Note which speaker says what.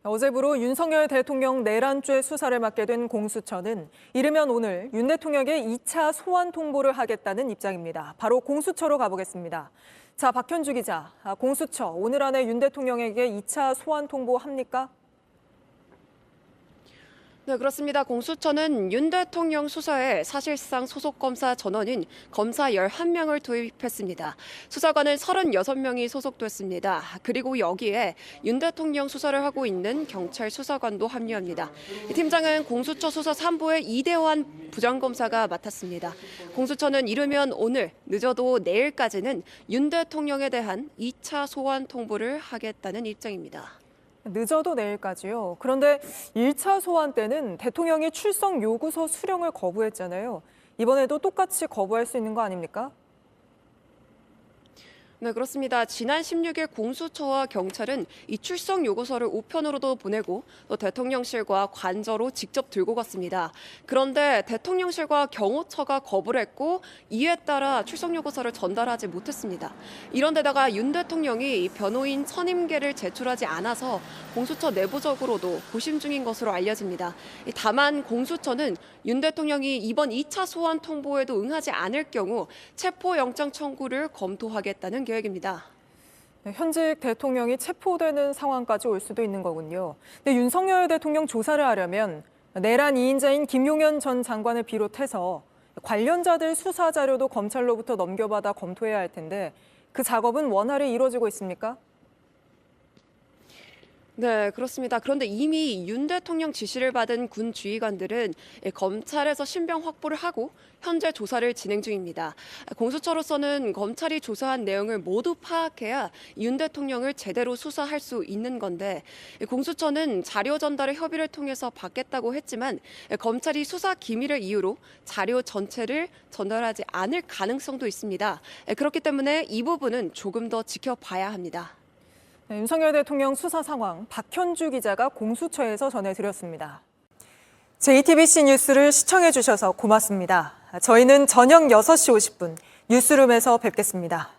Speaker 1: 어제부로 윤석열 대통령 내란죄 수사를 맡게 된 공수처는 이르면 오늘 윤 대통령의 2차 소환 통보를 하겠다는 입장입니다. 바로 공수처로 가보겠습니다. 자, 박현주 기자, 공수처 오늘 안에 윤 대통령에게 2차 소환 통보합니까?
Speaker 2: 네, 그렇습니다. 공수처는 윤 대통령 수사에 사실상 소속 검사 전원인 검사 11명을 도입했습니다. 수사관은 36명이 소속됐습니다. 그리고 여기에 윤 대통령 수사를 하고 있는 경찰 수사관도 합류합니다. 이 팀장은 공수처 수사 3부의 이대환 부장검사가 맡았습니다. 공수처는 이르면 오늘, 늦어도 내일까지는 윤 대통령에 대한 2차 소환 통보를 하겠다는 입장입니다.
Speaker 1: 늦어도 내일까지요. 그런데 1차 소환 때는 대통령이 출석 요구서 수령을 거부했잖아요. 이번에도 똑같이 거부할 수 있는 거 아닙니까?
Speaker 2: 네, 그렇습니다. 지난 16일 공수처와 경찰은 이 출석 요구서를 우편으로도 보내고 또 대통령실과 관저로 직접 들고 갔습니다. 그런데 대통령실과 경호처가 거부를 했고 이에 따라 출석 요구서를 전달하지 못했습니다. 이런 데다가 윤 대통령이 변호인 선임계를 제출하지 않아서 공수처 내부적으로도 고심 중인 것으로 알려집니다. 다만 공수처는 윤 대통령이 이번 2차 소환 통보에도 응하지 않을 경우 체포영장 청구를 검토하겠다는 계획입니다.
Speaker 1: 현직 대통령이 체포되는 상황까지 올 수도 있는 거군요. 근데 윤석열 대통령 조사를 하려면 내란 2인자인 김용현 전 장관을 비롯해서 관련자들 수사 자료도 검찰로부터 넘겨받아 검토해야 할 텐데 그 작업은 원활히 이루어지고 있습니까?
Speaker 2: 네, 그렇습니다. 그런데 이미 윤 대통령 지시를 받은 군 지휘관들은 검찰에서 신병 확보를 하고 현재 조사를 진행 중입니다. 공수처로서는 검찰이 조사한 내용을 모두 파악해야 윤 대통령을 제대로 수사할 수 있는 건데 공수처는 자료 전달의 협의를 통해서 받겠다고 했지만 검찰이 수사 기밀을 이유로 자료 전체를 전달하지 않을 가능성도 있습니다. 그렇기 때문에 이 부분은 조금 더 지켜봐야 합니다.
Speaker 1: 네, 윤석열 대통령 수사 상황 박현주 기자가 공수처에서 전해드렸습니다. JTBC 뉴스를 시청해 주셔서 고맙습니다. 저희는 저녁 6시 50분 뉴스룸에서 뵙겠습니다.